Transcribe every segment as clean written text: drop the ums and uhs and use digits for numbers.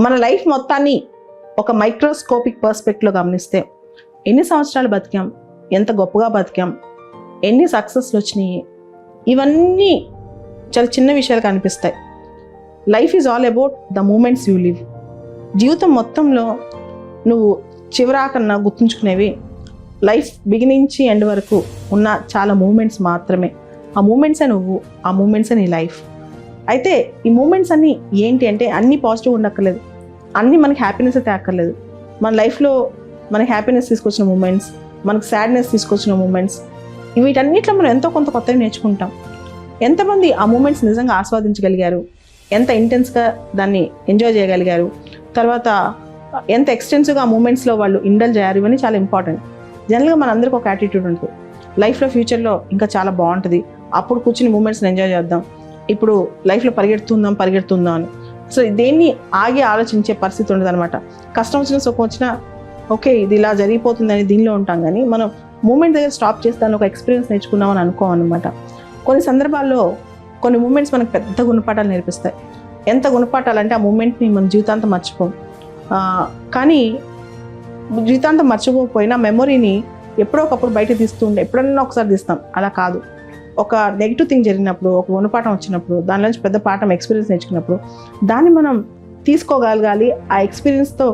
మన లైఫ్ మొత్తాన్ని ఒక మైక్రోస్కోపిక్ పర్స్పెక్టివ్లో గమనిస్తే ఎన్ని సంవత్సరాలు బతికాం, ఎంత గొప్పగా బతికాం, ఎన్ని సక్సెస్లు వచ్చినాయి, ఇవన్నీ చాలా చిన్న విషయాలు కనిపిస్తాయి. Life is all about the moments you live. జీవితం మొత్తంలో నువ్వు చివరాకన్నా గుర్తుంచుకునేవి లైఫ్ బిగినింగ్ నుంచి ఎండ్ వరకు ఉన్న చాలా మూమెంట్స్ మాత్రమే. ఆ మూమెంట్సే నువ్వు, ఆ మూమెంట్సే నీ లైఫ్. అయితే ఈ మూమెంట్స్ అన్నీ ఏంటి అంటే అన్నీ పాజిటివ్ ఉండక్కర్లేదు, అన్నీ మనకి హ్యాపీనెస్ అయితే అక్కర్లేదు. మన లైఫ్లో మనకి హ్యాపీనెస్ తీసుకొచ్చిన మూమెంట్స్, మనకు సాడ్నెస్ తీసుకొచ్చిన మూమెంట్స్, వీటన్నిటిలో మనం ఎంతో కొంత కొత్తగా నేర్చుకుంటాం. ఎంతమంది ఆ మూమెంట్స్ నిజంగా ఆస్వాదించగలిగారు, ఎంత ఇంటెన్స్గా దాన్ని ఎంజాయ్ చేయగలిగారు, తర్వాత ఎంత ఎక్స్టెన్సివ్గా ఆ మూమెంట్స్లో వాళ్ళు ఇండల్జ్ అయ్యారు, ఇవన్నీ చాలా ఇంపార్టెంట్. జనరల్గా మనందరికీ ఒక యాటిట్యూడ్ ఉంటుంది, లైఫ్లో ఫ్యూచర్లో ఇంకా చాలా బాగుంటుంది, అప్పుడు కూర్చుని మూమెంట్స్ని ఎంజాయ్ చేద్దాం, ఇప్పుడు లైఫ్లో పరిగెడుతుందాం అని. సో దేన్ని ఆగి ఆలోచించే పరిస్థితి ఉండదు అనమాట. కష్టం వచ్చినా సుఖం వచ్చినా ఓకే ఇది ఇలా జరిగిపోతుందని దీనిలో ఉంటాం, కానీ మనం మూమెంట్ దగ్గర స్టాప్ చేస్తాను ఒక ఎక్స్పీరియన్స్ నేర్చుకున్నామని అనుకోమన్నమాట. కొన్ని సందర్భాల్లో కొన్ని మూమెంట్స్ మనకు పెద్ద గుణపాఠాలు నేర్పిస్తాయి. ఎంత గుణపాఠాలు అంటే ఆ మూమెంట్ని మన జీవితాంతం మర్చిపోం. కానీ జీవితాంతం మర్చిపోకపోయినా మెమొరీని ఎప్పుడో ఒకప్పుడు బయట తీస్తూ ఉండే, ఎప్పుడన్నా ఒకసారి తీస్తాం. అలా కాదు, ఒక నెగిటివ్ థింగ్ జరిగినప్పుడు, ఒక గుణపాఠం వచ్చినప్పుడు, దానిలోంచి పెద్ద పాఠం ఎక్స్పీరియన్స్ నేర్చుకున్నప్పుడు దాన్ని మనం తీసుకోగలగాలి. ఆ ఎక్స్పీరియన్స్తో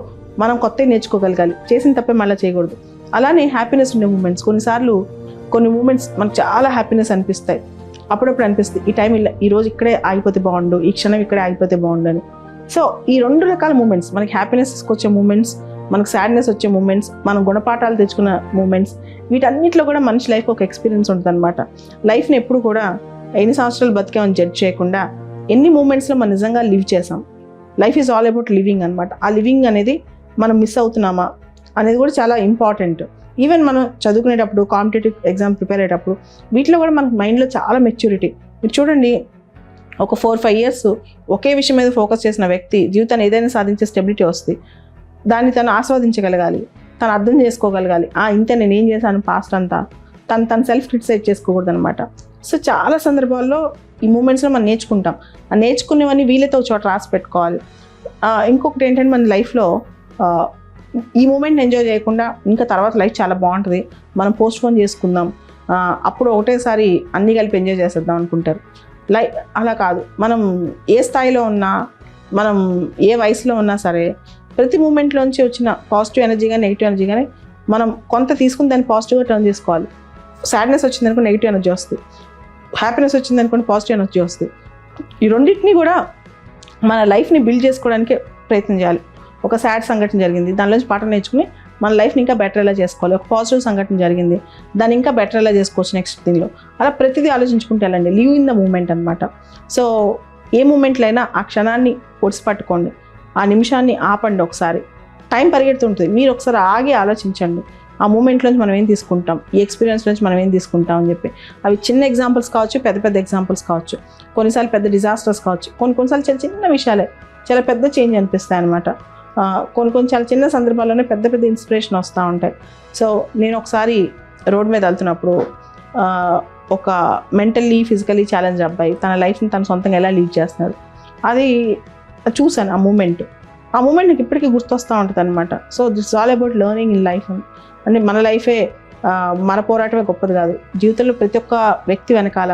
మనం కొత్తగా నేర్చుకోగలగాలి. చేసిన తప్పే మళ్ళీ చేయకూడదు. అలానే హ్యాపీనెస్ ఉండే మూమెంట్స్, కొన్నిసార్లు కొన్ని మూమెంట్స్ మనకు చాలా హ్యాపీనెస్ అనిపిస్తాయి. అప్పుడప్పుడు అనిపిస్తుంది ఈ టైం ఇలా, ఈరోజు ఇక్కడే ఆగిపోతే బాగుండు, ఈ క్షణం ఇక్కడే ఆగిపోతే బాగుండు అని. సో ఈ రెండు రకాల మూమెంట్స్, మనకి హ్యాపీనెస్ తీసుకొచ్చే మూమెంట్స్, మనకు సాడ్నెస్ వచ్చే మూమెంట్స్, మనం గుణపాఠాలు తెచ్చుకున్న మూమెంట్స్, వీటన్నిటిలో కూడా మనిషి లైఫ్ ఒక ఎక్స్పీరియన్స్ ఉంటుంది అనమాట. లైఫ్ని ఎప్పుడు కూడా ఎన్ని సంవత్సరాలు బతికామని జడ్జ్ చేయకుండా ఎన్ని మూమెంట్స్లో మనం నిజంగా లివ్ చేసాం. Life is all about living అనమాట. ఆ లివింగ్ అనేది మనం మిస్ అవుతున్నామా అనేది కూడా చాలా ఇంపార్టెంట్. ఈవెన్ మనం చదువుకునేటప్పుడు, కాంపిటేటివ్ ఎగ్జామ్ ప్రిపేర్ అయ్యేటప్పుడు, వీటిలో కూడా మనకు మైండ్లో చాలా మెచ్యూరిటీ. మీరు చూడండి, ఒక 4-5 years ఒకే విషయం మీద ఫోకస్ చేసిన వ్యక్తి జీవితాన్ని ఏదైనా సాధించే స్టెబిలిటీ వస్తుంది. దాన్ని తను ఆస్వాదించగలగాలి, తను అర్థం చేసుకోగలగాలి. ఇంతే నేను ఏం చేశాను పాస్ట్ అంతా, తను సెల్ఫ్ క్రిటిసైజ్ చేసుకోకూడదు అనమాట. సో చాలా సందర్భాల్లో ఈ మూమెంట్స్లో మనం నేర్చుకుంటాం. ఆ నేర్చుకునేవన్నీ వీళ్ళతో ఒక చోట రాసి పెట్టుకోవాలి. ఇంకొకటి ఏంటంటే మన లైఫ్లో ఈ మూమెంట్ని ఎంజాయ్ చేయకుండా ఇంకా తర్వాత లైఫ్ చాలా బాగుంటుంది, మనం పోస్ట్పోన్ చేసుకుందాం, అప్పుడు ఒకటేసారి అన్నీ కలిపి ఎంజాయ్ చేసేద్దాం అనుకుంటారు. అలా కాదు. మనం ఏ స్థాయిలో ఉన్నా, మనం ఏ వయసులో ఉన్నా సరే, ప్రతి మూమెంట్లోంచి వచ్చిన పాజిటివ్ ఎనర్జీ కానీ నెగిటివ్ ఎనర్జీ కానీ మనం కొంత తీసుకుని దాన్ని పాజిటివ్గా టర్న్ చేసుకోవాలి. సాడ్నెస్ వచ్చింది అనుకోండి నెగిటివ్ ఎనర్జీ వస్తుంది, హ్యాపీనెస్ వచ్చింది అనుకోండి పాజిటివ్ ఎనర్జీ వస్తుంది. ఈ రెండింటినీ కూడా మన లైఫ్ని బిల్డ్ చేసుకోవడానికి ప్రయత్నం చేయాలి. ఒక సాడ్ సంఘటన జరిగింది, దానిలోంచి పాఠం నేర్చుకుని మన లైఫ్ని ఇంకా బెటర్ ఎలా చేసుకోవాలి. ఒక పాజిటివ్ సంఘటన జరిగింది, దాన్ని ఇంకా బెటర్ ఎలా చేసుకోవచ్చు నెక్స్ట్ థింగ్లో. అలా ప్రతిదీ ఆలోచించుకుంటే వెళ్ళండి. లివ్ ఇన్ ద మూమెంట్ అనమాట. సో ఏ మూమెంట్లో అయినా ఆ క్షణాన్ని పొడిసి పట్టుకోండి, ఆ నిమిషాన్ని ఆపండి. ఒకసారి టైం పరిగెడుతుంటుంది, మీరు ఒకసారి ఆగి ఆలోచించండి. ఆ మూమెంట్లోంచి మనం ఏం తీసుకుంటాం, ఈ ఎక్స్పీరియన్స్ నుంచి మనం ఏం తీసుకుంటాం అని చెప్పి. అవి చిన్న ఎగ్జాంపుల్స్ కావచ్చు, పెద్ద పెద్ద ఎగ్జాంపుల్స్ కావచ్చు, కొన్నిసార్లు పెద్ద డిజాస్టర్స్ కావచ్చు, కొన్నిసార్లు చిన్న చిన్న విషయాలే చాలా పెద్ద చేంజ్ అనిపిస్తాయి అనమాట. కొన్ని చాలా చిన్న సందర్భాల్లోనే పెద్ద పెద్ద ఇన్స్పిరేషన్ వస్తూ ఉంటాయి. సో నేను ఒకసారి రోడ్ మీద వెళ్తున్నప్పుడు ఒక మెంటల్లీ ఫిజికలీ ఛాలెంజ్ అబ్బాయి తన లైఫ్ని తను సొంతంగా ఎలా లీడ్ చేస్తున్నాడు అది చూశాను. ఆ మూమెంట్ నాకు ఇప్పటికీ గుర్తొస్తూ ఉంటుంది అనమాట. So that's all about learning in life. అంటే మన లైఫే, మన పోరాటమే గొప్పది కాదు. జీవితంలో ప్రతి ఒక్క వ్యక్తి వెనకాల,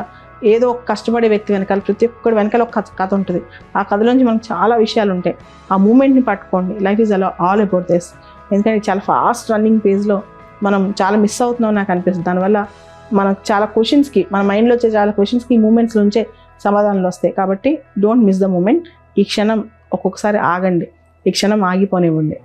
ఏదో ఒక కష్టపడే వ్యక్తి వెనకాల, ప్రతి ఒక్కటి వెనకాల ఒక కథ ఉంటుంది. ఆ కథలోంచి మనకు చాలా విషయాలు ఉంటాయి. ఆ మూమెంట్ని పట్టుకోండి. Life is all about this. ఎందుకంటే చాలా ఫాస్ట్ రన్నింగ్ పేజ్లో మనం చాలా మిస్ అవుతున్నాం నాకు అనిపిస్తుంది. దానివల్ల మనకు చాలా క్వశ్చన్స్కి, మన మైండ్లో వచ్చే చాలా క్వశ్చన్స్కి ఈ మూమెంట్స్ నుంచే సమాధానాలు వస్తాయి. కాబట్టి డోంట్ మిస్ ద మూమెంట్. ఈ క్షణం ఒక్కొక్కసారి ఆగండి, ఈ క్షణం ఆగిపోనివ్వండి.